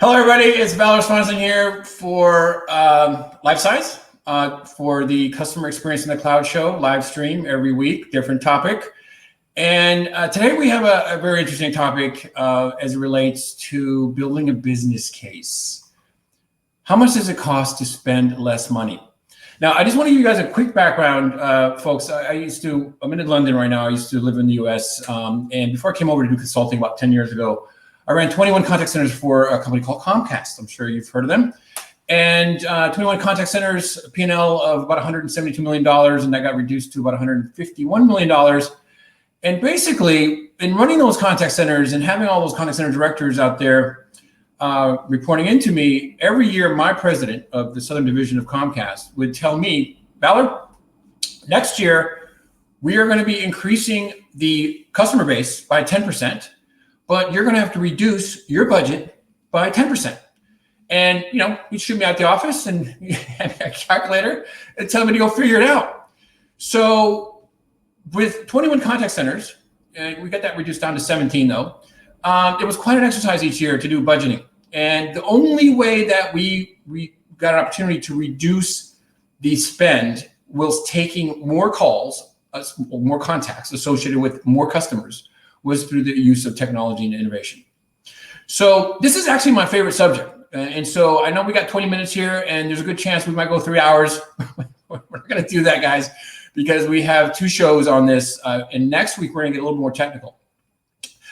Hello, everybody. It's Valor Swanson here for Life Size for the Customer Experience in the Cloud show, live stream every week, different topic. And today we have a very interesting topic as it relates to building a business case. How much does it cost to spend less money? Now, I just want to give you guys a quick background, folks. I'm in London right now. I used to live in the US. And before I came over to do consulting about 10 years ago, I ran 21 contact centers for a company called Comcast. I'm sure you've heard of them. And 21 contact centers, a P&L of about $172 million, and that got reduced to about $151 million. And basically, in running those contact centers and having all those contact center directors out there reporting into me, every year my president of the Southern Division of Comcast would tell me, Valor, next year we are going to be increasing the customer base by 10%. But you're going to have to reduce your budget by 10%. And, he'd shoot me out the office and have a calculator and tell me to go figure it out. So with 21 contact centers, we got that reduced down to 17 though. It was quite an exercise each year to do budgeting. And the only way that we got an opportunity to reduce the spend was taking more calls, more contacts associated with more customers, was through the use of technology and innovation. So this is actually my favorite subject. And so I know we got 20 minutes here and there's a good chance we might go 3 hours. We're not gonna do that, guys, because we have 2 shows on this. And next week, we're gonna get a little more technical.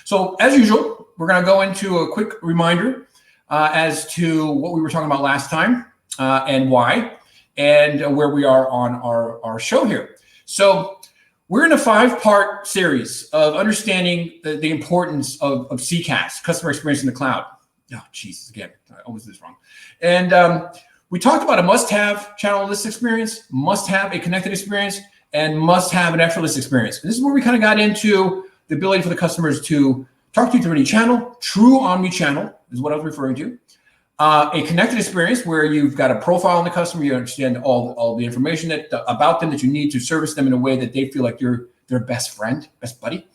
So as usual, we're gonna go into a quick reminder as to what we were talking about last time and why, and where we are on our show here. So we're in a 5-part series of understanding the importance of CCaaS, customer experience in the cloud. Oh, Jesus, again, I always do this wrong. And we talked about a must-have channel list experience, must-have a connected experience, and must-have an effortless experience. And this is where we kind of got into the ability for the customers to talk to you through any channel. True omnichannel is what I was referring to. A connected experience where you've got a profile on the customer, you understand all the information about them that you need to service them in a way that they feel like you're their best friend, best buddy.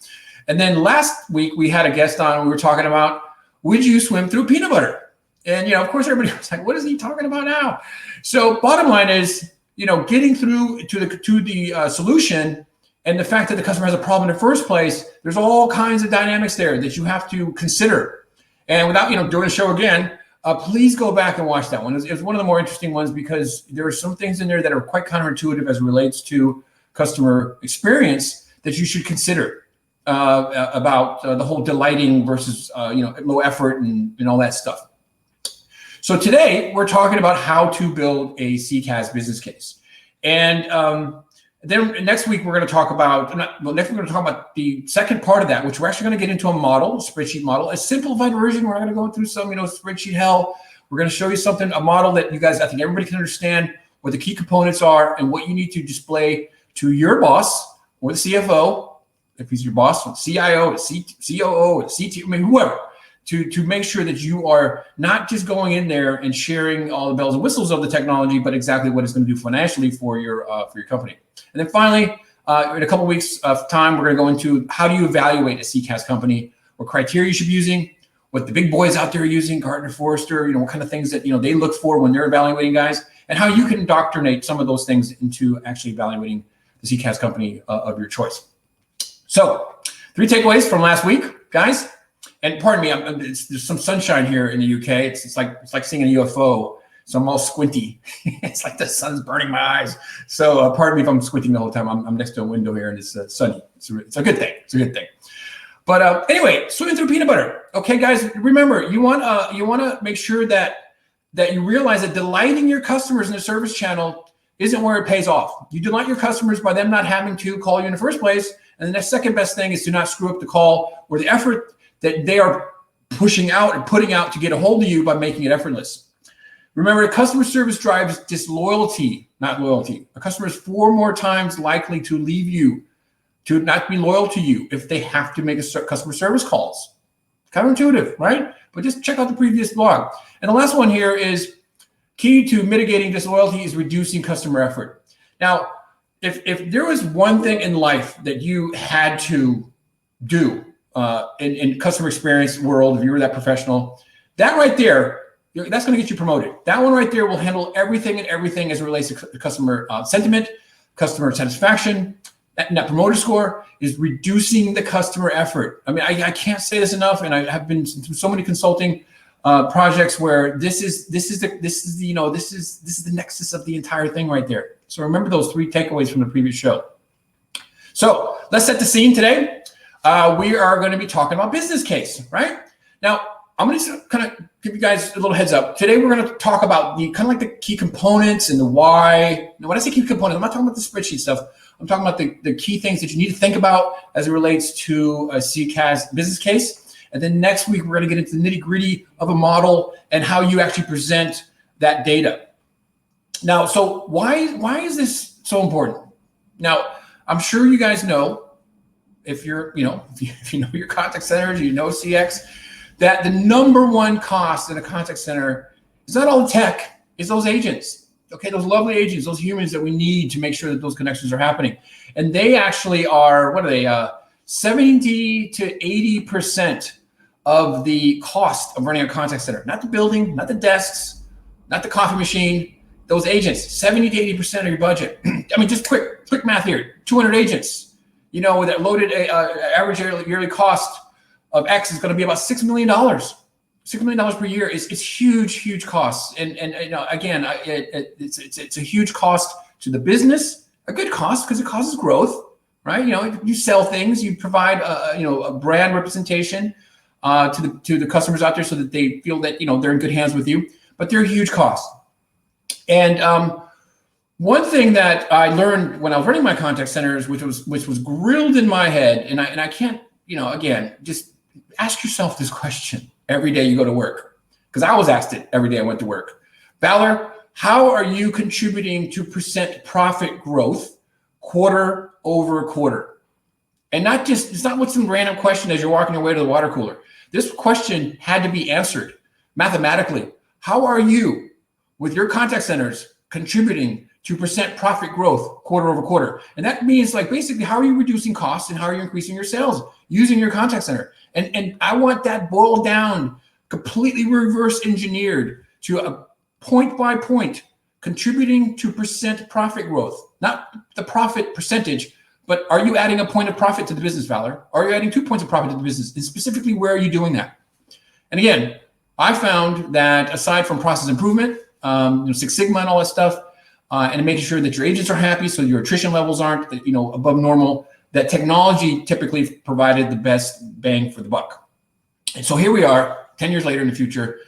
And then last week we had a guest on, we were talking about, would you swim through peanut butter? And of course everybody was like, what is he talking about now? So bottom line is, getting through to the solution and the fact that the customer has a problem in the first place, there's all kinds of dynamics there that you have to consider. And without, doing the show again, please go back and watch that one. It's one of the more interesting ones because there are some things in there that are quite counterintuitive as it relates to customer experience that you should consider about the whole delighting versus low effort and all that stuff. So today we're talking about how to build a CCaaS business case, and then next week we're going to talk about the second part of that, which we're actually going to get into a model, a spreadsheet model, a simplified version. We're not going to go through some, spreadsheet hell. We're going to show you something, a model that you guys, I think everybody can understand what the key components are and what you need to display to your boss or the CFO, if he's your boss, or CIO, or COO, or CTO, whoever, to make sure that you are not just going in there and sharing all the bells and whistles of the technology, but exactly what it's going to do financially for your company. And then finally, in a couple of weeks of time, we're going to go into how do you evaluate a CCaaS company, what criteria you should be using, what the big boys out there are using, Gartner, Forrester, what kind of things that they look for when they're evaluating guys, and how you can indoctrinate some of those things into actually evaluating the CCaaS company of your choice. So 3 takeaways from last week, guys. And pardon me, there's some sunshine here in the UK. It's like seeing a UFO. So I'm all squinty. It's like the sun's burning my eyes. So pardon me if I'm squinting the whole time. I'm next to a window here and it's sunny. It's a good thing. It's a good thing. But anyway, swimming through peanut butter. Okay, guys, remember you want to make sure that you realize that delighting your customers in the service channel isn't where it pays off. You delight your customers by them not having to call you in the first place. And the next second best thing is to not screw up the call or the effort that they are pushing out and putting out to get a hold of you by making it effortless. Remember, customer service drives disloyalty, not loyalty. A customer is 4 more times likely to leave you, to not be loyal to you if they have to make customer service calls. Counterintuitive, right? But just check out the previous blog. And the last one here is key to mitigating disloyalty is reducing customer effort. Now, if there was one thing in life that you had to do in customer experience world, if you were that professional, that right there that's going to get you promoted. That one right there will handle everything as it relates to customer sentiment, customer satisfaction. That net promoter score is reducing the customer effort. I mean, I can't say this enough, and I have been through so many consulting projects where this is the nexus of the entire thing right there. So remember those 3 takeaways from the previous show. So let's set the scene today. We are going to be talking about business case, right? Now, I'm going to kind of give you guys a little heads up. Today, we're going to talk about the kind of like the key components and the why. Now, when I say key components, I'm not talking about the spreadsheet stuff. I'm talking about the key things that you need to think about as it relates to a CCaaS business case. And then next week, we're going to get into the nitty gritty of a model and how you actually present that data. Now, so why is this so important? Now, I'm sure you guys know, if you know your contact centers, you know CX, that the number one cost in a contact center is not all the tech, it's those agents. Okay, those lovely agents, those humans that we need to make sure that those connections are happening. And they actually are, 70 to 80% of the cost of running a contact center. Not the building, not the desks, not the coffee machine, those agents, 70 to 80% of your budget. I mean, just quick math here, 200 agents, with that loaded average yearly cost of X is going to be about $6 million. $6 million per year is huge cost. And again, it's a huge cost to the business, a good cost because it causes growth, right? You sell things, you provide a brand representation to the customers out there so that they feel that they're in good hands with you. But they're a huge cost. And one thing that I learned when I was running my contact centers, which was grilled in my head, and I can't, again, just ask yourself this question every day you go to work, because I was asked it every day I went to work. Valor, how are you contributing to percent profit growth quarter over quarter? And it's not what's some random question as you're walking your way to the water cooler. This question had to be answered mathematically. How are you with your contact centers contributing to percent profit growth quarter over quarter? And that means basically, how are you reducing costs and how are you increasing your sales using your contact center? And I want that boiled down, completely reverse engineered to a point by point contributing to percent profit growth, not the profit percentage, but are you adding a point of profit to the business, Valor? Are you adding 2 points of profit to the business? And specifically, where are you doing that? And again, I found that aside from process improvement, Six Sigma and all that stuff, and making sure that your agents are happy so your attrition levels aren't above normal, that technology typically provided the best bang for the buck. And so here we are 10 years later in the future,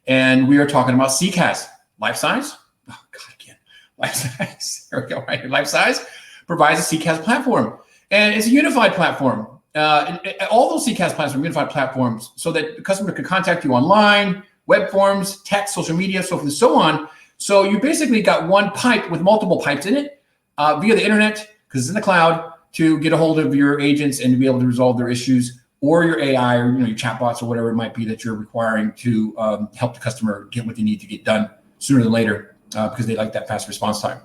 and we are talking about CCaaS. Life Size, oh God, again, Life Size, there we go, right? Life Size provides a CCaaS platform, and it's a unified platform. All those CCaaS platforms are unified platforms so that the customer can contact you online, web forms, text, social media, so forth and so on. So you basically got one pipe with multiple pipes in it via the internet, because it's in the cloud, to get a hold of your agents and to be able to resolve their issues, or your AI or your chatbots or whatever it might be that you're requiring to help the customer get what they need to get done sooner than later because they like that fast response time.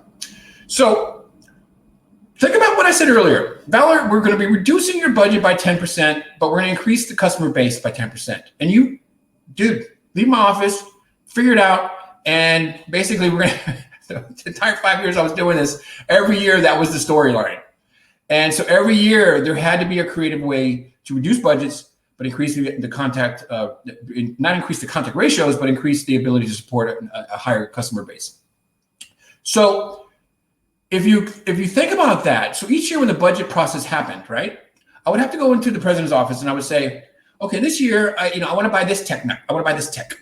So think about what I said earlier. Valor, we're going to be reducing your budget by 10%, but we're going to increase the customer base by 10%. And you, dude, leave my office, figure it out, and basically we're going to, the entire 5 years I was doing this, every year that was the storyline. And so every year there had to be a creative way to reduce budgets, but increase the contact, not increase the contact ratios, but increase the ability to support a higher customer base. So if you think about that, so each year when the budget process happened, right, I would have to go into the president's office and I would say, okay, this year, I want to buy this tech. I want to buy this tech.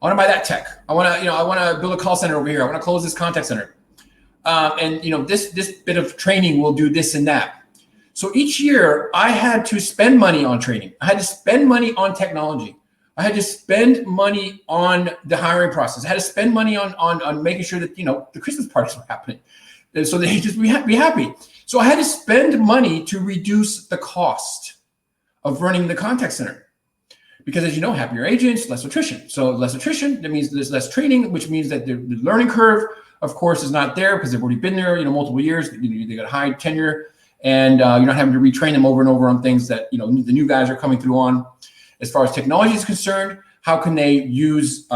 I want to buy that tech. I want to build a call center over here. I want to close this contact center. And this bit of training will do this and that. So each year I had to spend money on training. I had to spend money on technology. I had to spend money on the hiring process. I had to spend money on making sure that, the Christmas parties were happening so they just be happy. So I had to spend money to reduce the cost of running the contact center. Because as you know, happier agents, less attrition. So less attrition, that means there's less training, which means that the learning curve, of course, is not there because they've already been there, multiple years. They got high tenure, and you're not having to retrain them over and over on things that the new guys are coming through on. As far as technology is concerned, how can they use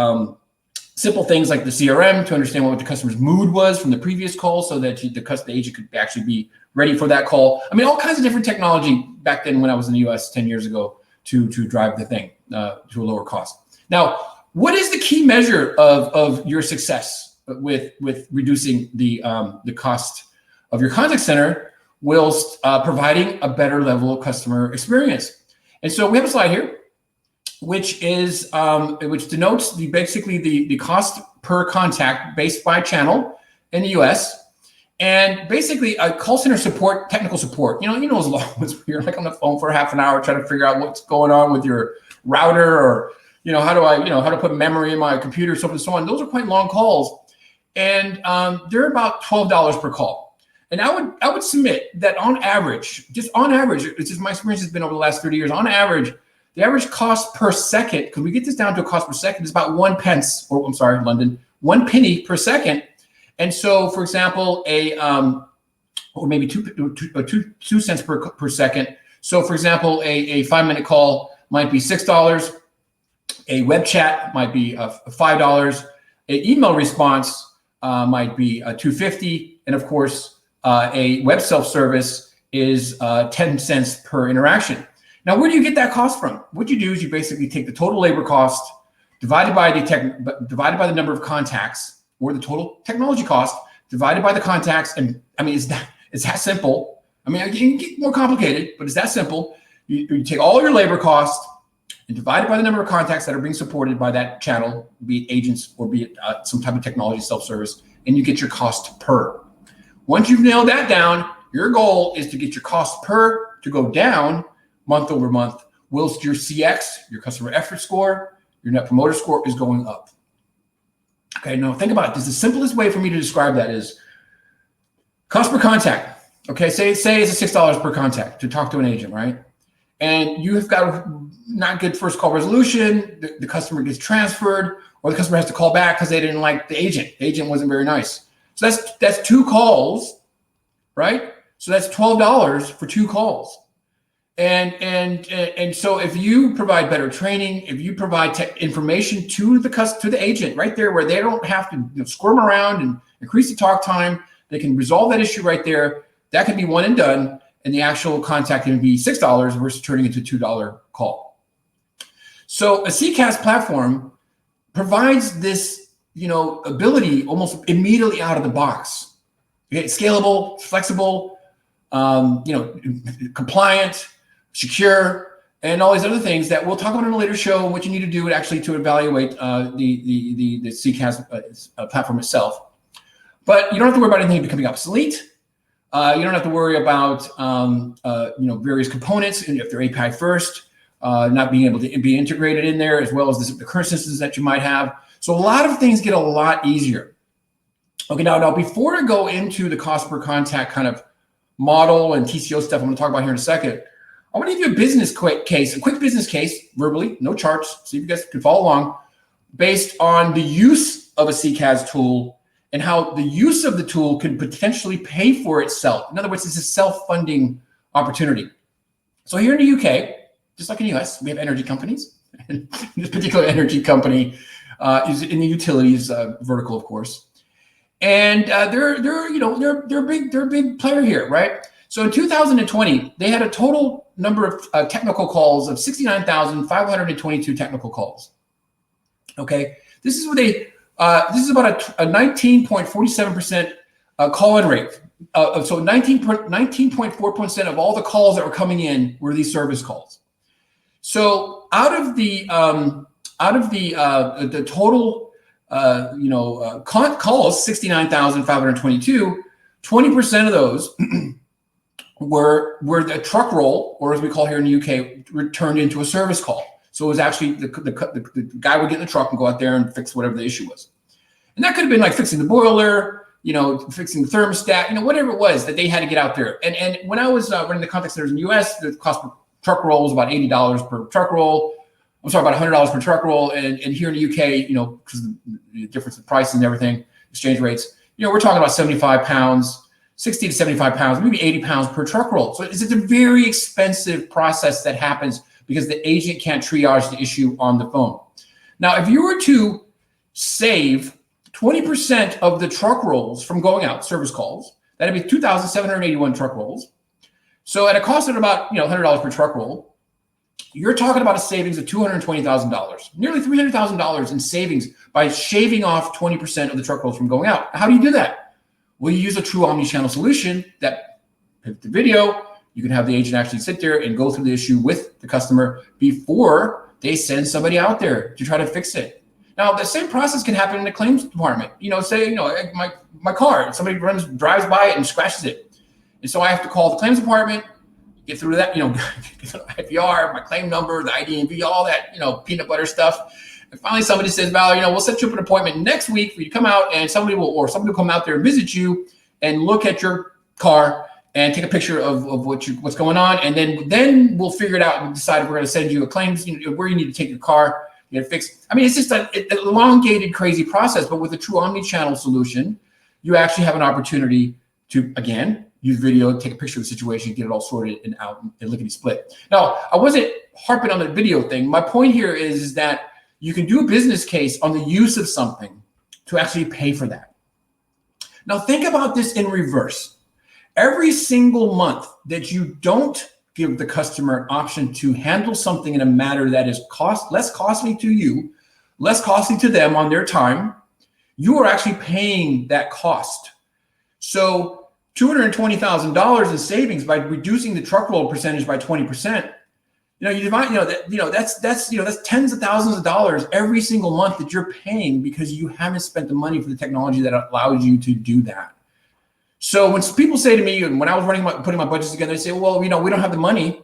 simple things like the CRM to understand what the customer's mood was from the previous call so that the agent could actually be ready for that call. I mean, all kinds of different technology back then when I was in the US 10 years ago to drive the thing to a lower cost. Now, what is the key measure of your success with reducing the cost of your contact center whilst providing a better level of customer experience? And so we have a slide here, which denotes basically the cost per contact based by channel in the US. And basically a call center support, technical support, you know, as long as you're like on the phone for half an hour trying to figure out what's going on with your router or, how to put memory in my computer, so on and so on. Those are quite long calls. And they're about $12 per call. And I would submit that on average, it's just my experience has been over the last 30 years, on average, the average cost per second, because we get this down to a cost per second, is about 1 pence, or I'm sorry, London, 1 penny per second. And so, for example, or maybe two cents per second. So, for example, a 5-minute call might be $6. A web chat might be $5. An email response might be $2.50, and of course, a web self-service is 10 cents per interaction. Now, where do you get that cost from? What you do is you basically take the total labor cost divided by the number of contacts, or the total technology cost divided by the contacts. And I mean, it's that simple. I mean, it can get more complicated, but it's that simple. You take all your labor cost and divide it by the number of contacts that are being supported by that channel, be it agents or be it some type of technology self-service, and you get your cost per. Once you've nailed that down, your goal is to get your cost per to go down month over month, whilst your CX, your customer effort score, your net promoter score is going up. Okay, now think about it. This is the simplest way for me to describe that is cost per contact. Okay, say it's $6 per contact to talk to an agent, right? And you have got not good first call resolution, the customer gets transferred, or the customer has to call back because they didn't like the agent. The agent wasn't very nice. So that's 2 calls, right? So that's $12 for 2 calls. And so if you provide better training, if you provide information to the agent right there where they don't have to squirm around and increase the talk time, they can resolve that issue right there. That can be one and done, and the actual contact can be $6 versus turning into a $2 call. So a CCaaS platform provides this, ability almost immediately out of the box. Okay, scalable, flexible, compliant, secure, and all these other things that we'll talk about in a later show. What you need to do actually to evaluate the CCaaS platform itself. But you don't have to worry about anything becoming obsolete. You don't have to worry about various components, and if they're API first, not being able to be integrated in there, as well as the current systems that you might have. So a lot of things get a lot easier. Okay, now before I go into the cost per contact kind of model and TCO stuff I'm going to talk about here in a second, I want to give you a quick business case, verbally, no charts, so you guys can follow along, based on the use of a CCaaS tool and how the use of the tool can potentially pay for itself. In other words, it's a self-funding opportunity. So here in the UK, just like in the US, we have energy companies. This particular energy company is in the utilities vertical, of course, and they're a big player here, right? So in 2020, they had a total number of technical calls of 69,522 technical calls. Okay, this is what this is about a 19.47% call-in rate. So 19.4% of all the calls that were coming in were these service calls. So out of the total calls, 69,522, 20% of those were the truck roll, or as we call here in the UK, turned into a service call. So it was actually the guy would get in the truck and go out there and fix whatever the issue was. And that could have been like fixing the boiler, fixing the thermostat, whatever it was that they had to get out there. And when I was running the contact centers in the US, the cost per truck roll was about $80 per truck roll. I'm sorry, about $100 per truck roll. And here in the UK, because of the difference in price and everything, exchange rates, we're talking about 75 pounds, 60 to 75 pounds, maybe 80 pounds per truck roll. So it's a very expensive process that happens because the agent can't triage the issue on the phone. Now, if you were to save 20% of the truck rolls from going out, service calls. That'd be 2,781 truck rolls. So at a cost of about $100 per truck roll, you're talking about a savings of $220,000, nearly $300,000 in savings by shaving off 20% of the truck rolls from going out. How do you do that? Well, you use a true omnichannel solution that, with the video, you can have the agent actually sit there and go through the issue with the customer before they send somebody out there to try to fix it. Now, the same process can happen in the claims department. Say, my car, somebody drives by it and scratches it. And so I have to call the claims department, get through that, get the IPR, my claim number, the ID&V, all that, peanut butter stuff. And finally, somebody says, Val, we'll set you up an appointment next week for you to come out, and somebody will come out there and visit you and look at your car and take a picture of what's going on. And then we'll figure it out and decide if we're going to send you a claims, where you need to take your car, get it fixed. I mean, it's just an elongated, crazy process. But with a true omni-channel solution, you actually have an opportunity to, again, use video, take a picture of the situation, get it all sorted and out and lickety split. Now, I wasn't harping on the video thing. My point here is that you can do a business case on the use of something to actually pay for that. Now, think about this in reverse. Every single month that you don't give the customer an option to handle something in a manner that is less costly to you, less costly to them on their time, you are actually paying that cost. So $220,000 in savings by reducing the truck roll percentage by 20%. You divide, that's tens of thousands of dollars every single month that you're paying because you haven't spent the money for the technology that allows you to do that. So when people say to me, when I was putting my budgets together, they say, well, we don't have the money.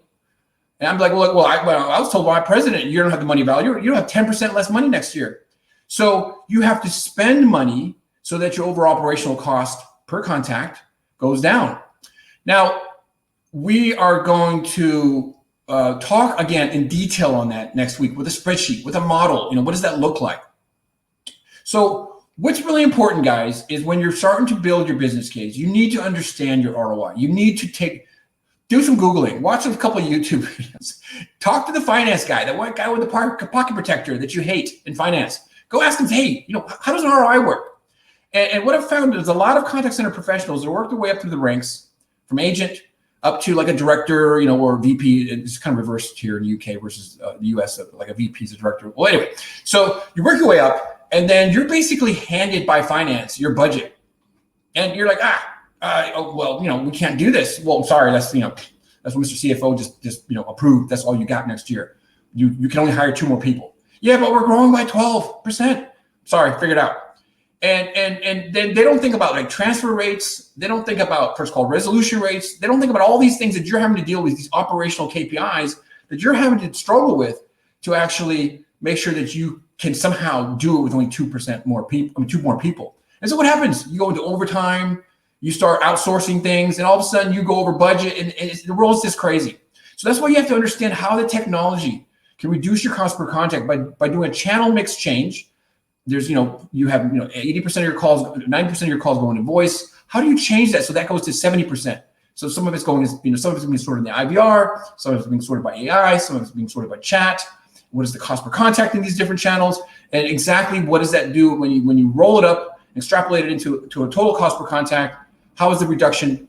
And I'm like, well, I was told by my president, you don't have the money, Val. You don't have 10% less money next year. So you have to spend money so that your overall operational cost per contact goes down. Now, we are going to talk again in detail on that next week with a spreadsheet, with a model. What does that look like? So what's really important, guys, is when you're starting to build your business case, you need to understand your ROI. You need to do some Googling, watch a couple of YouTube videos, talk to the finance guy, that white guy with the pocket protector that you hate in finance. Go ask him, hey, how does an ROI work? And what I've found is a lot of contact center professionals that work their way up through the ranks from agent up to like a director, or VP. It's kind of reversed here in the UK versus the US, like a VP is a director. Well, anyway, so you work your way up and then you're basically handed by finance your budget. And you're like, we can't do this. Well, sorry, that's what Mr. CFO just approved. That's all you got next year. You can only hire 2 more people. Yeah, but we're growing by 12%. Sorry, figure it out. And then they don't think about like transfer rates. They don't think about first call resolution rates. They don't think about all these things that you're having to deal with, these operational KPIs that you're having to struggle with to actually make sure that you can somehow do it with only 2% more people, 2 more people. And so what happens? You go into overtime, you start outsourcing things, and all of a sudden you go over budget, and the world's just crazy. So that's why you have to understand how the technology can reduce your cost per contact by doing a channel mix change. There's, you have, 80% of your calls, 90% of your calls going to voice. How do you change that so that goes to 70%? So some of it's going, some of it's being sorted in the IVR, some of it's being sorted by AI, some of it's being sorted by chat. What is the cost per contact in these different channels? And exactly what does that do when you roll it up, extrapolate it into a total cost per contact? How is the reduction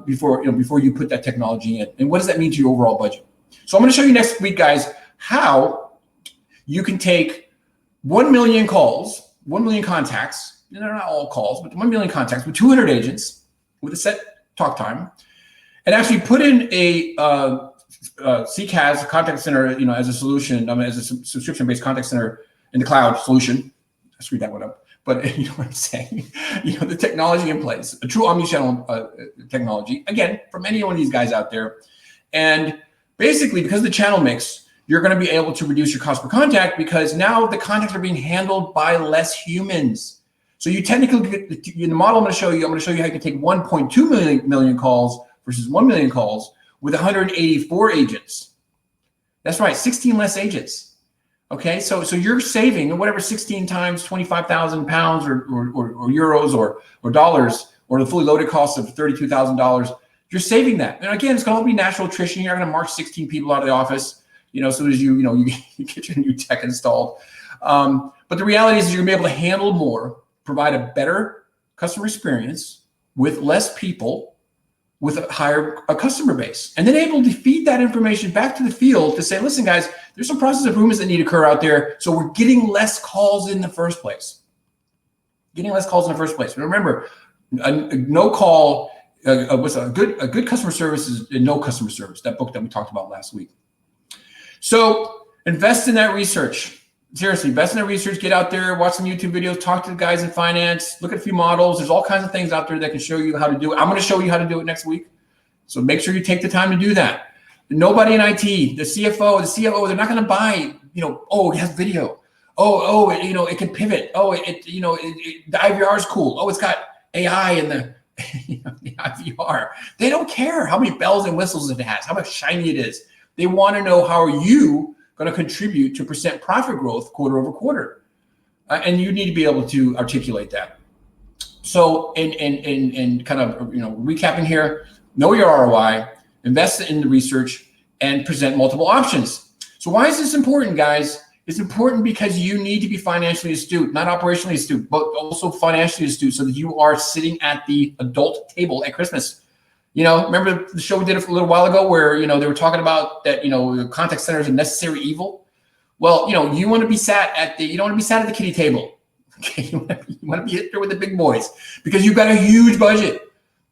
before you put that technology in? And what does that mean to your overall budget? So I'm going to show you next week, guys, how you can take 1 million calls, 1 million contacts, and they're not all calls, but 1 million contacts with 200 agents with a set talk time, and actually put in a CCaaS contact center, as a solution, as a subscription-based contact center in the cloud solution. I screwed that one up, but you know what I'm saying. The technology in place, a true omnichannel technology, again, from any one of these guys out there. And basically, because of the channel mix, you're going to be able to reduce your cost per contact because now the contacts are being handled by less humans. So you technically, in the model I'm going to show you how you can take 1.2 million calls versus 1 million calls with 184 agents. That's right, 16 less agents. Okay, so you're saving whatever 16 times 25,000 pounds or euros or dollars, or the fully loaded cost of $32,000. You're saving that. And again, it's going to be natural attrition. You're not going to march 16 people out of the office. As soon as you get your new tech installed. But the reality is you're gonna be able to handle more, provide a better customer experience with less people, with a higher customer base, and then able to feed that information back to the field to say, listen, guys, there's some process improvements that need to occur out there. So we're getting less calls in the first place. Remember, no call, what's a good customer service is no customer service, that book that we talked about last week. So invest in that research. Seriously, invest in that research, get out there, watch some YouTube videos, talk to the guys in finance, look at a few models. There's all kinds of things out there that can show you how to do it. I'm going to show you how to do it next week. So make sure you take the time to do that. Nobody in IT, the CFO, the COO, they're not going to buy, oh, it has video. Oh, it can pivot. Oh, the IVR is cool. Oh, it's got AI in the, the IVR. They don't care how many bells and whistles it has, how much shiny it is. They want to know, how are you going to contribute to percent profit growth quarter over quarter? And you need to be able to articulate that. So in kind of, recapping here, know your ROI, invest in the research, and present multiple options. So why is this important, guys? It's important because you need to be financially astute, not operationally astute, but also financially astute, so that you are sitting at the adult table at Christmas. Remember the show we did a little while ago where, they were talking about that, the contact center is a necessary evil. Well, you want to be sat at the, you don't want to be sat at the kiddie table. Okay. You want to be there with the big boys because you've got a huge budget,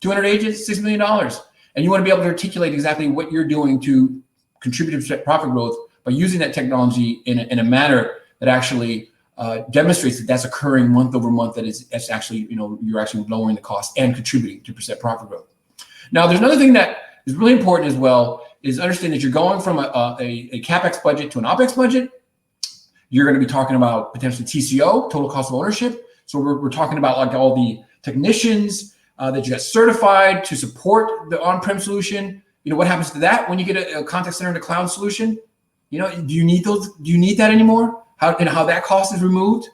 200 agents, $6 million. And you want to be able to articulate exactly what you're doing to contribute to profit growth by using that technology in a manner that actually demonstrates that that's occurring month over month, that's actually, you're actually lowering the cost and contributing to percent profit growth. Now, there's another thing that is really important as well, is understand that you're going from a CapEx budget to an OpEx budget. You're going to be talking about potentially TCO, total cost of ownership. So we're talking about like all the technicians that you got certified to support the on-prem solution. What happens to that when you get a contact center in the cloud solution? Do you need those? Do you need that anymore? How that cost is removed?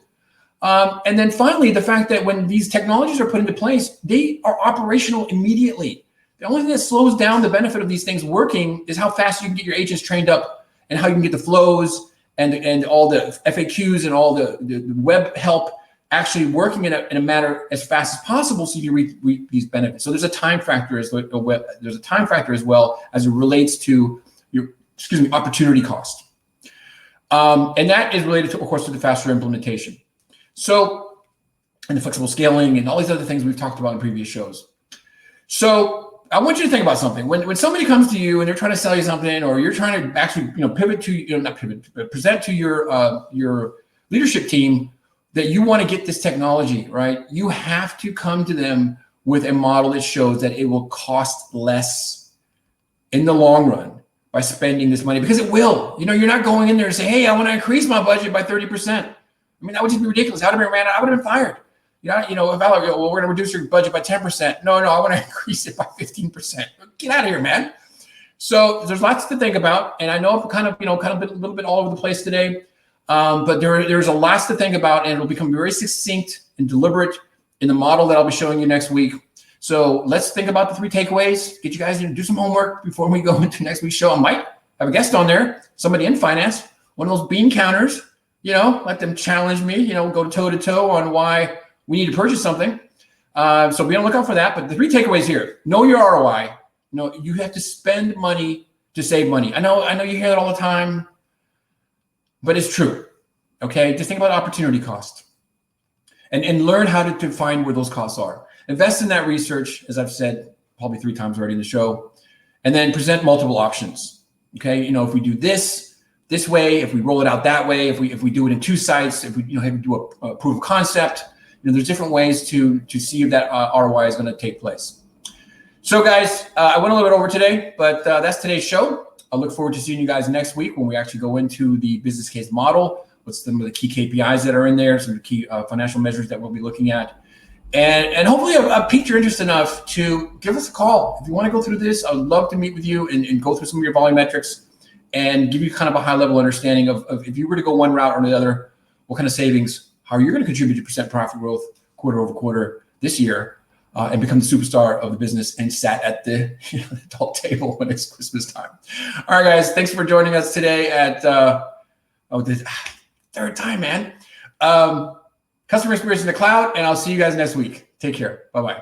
And then finally, the fact that when these technologies are put into place, they are operational immediately. The only thing that slows down the benefit of these things working is how fast you can get your agents trained up and how you can get the flows and all the FAQs and all the web help actually working in a manner as fast as possible so you reap these benefits. So there's a time factor as well as it relates to your opportunity cost. And that is related to, of course, to the faster implementation. So, and the flexible scaling and all these other things we've talked about in previous shows. So I want you to think about something. When somebody comes to you and they're trying to sell you something, or you're trying to actually pivot to, not pivot, but present to your leadership team that you want to get this technology, right? You have to come to them with a model that shows that it will cost less in the long run by spending this money, because it will. You're not going in there and say, hey, I want to increase my budget by 30%. I mean, that would just be ridiculous. I would have been fired. If Valerie, well, we're going to reduce your budget by 10%. No, I want to increase it by 15%. Get out of here, man. So there's lots to think about. And I know I've kind of been a little bit all over the place today. But there's a lot to think about, and it'll become very succinct and deliberate in the model that I'll be showing you next week. So let's think about the 3 takeaways, get you guys to do some homework before we go into next week's show. I might have a guest on there, somebody in finance, one of those bean counters, let them challenge me, go toe to toe on why we need to purchase something. So be on the lookout for that. But the 3 takeaways here: know your ROI. You have to spend money to save money. I know you hear that all the time, but it's true. Okay, just think about opportunity cost, and learn how to find where those costs are. Invest in that research, as I've said probably 3 times already in the show, and then present multiple options. Okay, if we do this way, if we roll it out that way, if we do it in 2 sites, if we do a proof of concept. There's different ways to see if that ROI is going to take place. So guys, I went a little bit over today, but that's today's show. I look forward to seeing you guys next week when we actually go into the business case model. What's some of the key KPIs that are in there, some of the key financial measures that we'll be looking at. And hopefully I've piqued your interest enough to give us a call. If you want to go through this, I would love to meet with you and go through some of your volume metrics and give you kind of a high level understanding of if you were to go one route or the other, what kind of savings, how you're going to contribute to percent profit growth quarter over quarter this year, and become the superstar of the business and sat at the adult table when it's Christmas time. All right, guys, thanks for joining us today at Third time, man. Customer experience in the cloud, and I'll see you guys next week. Take care. Bye-bye.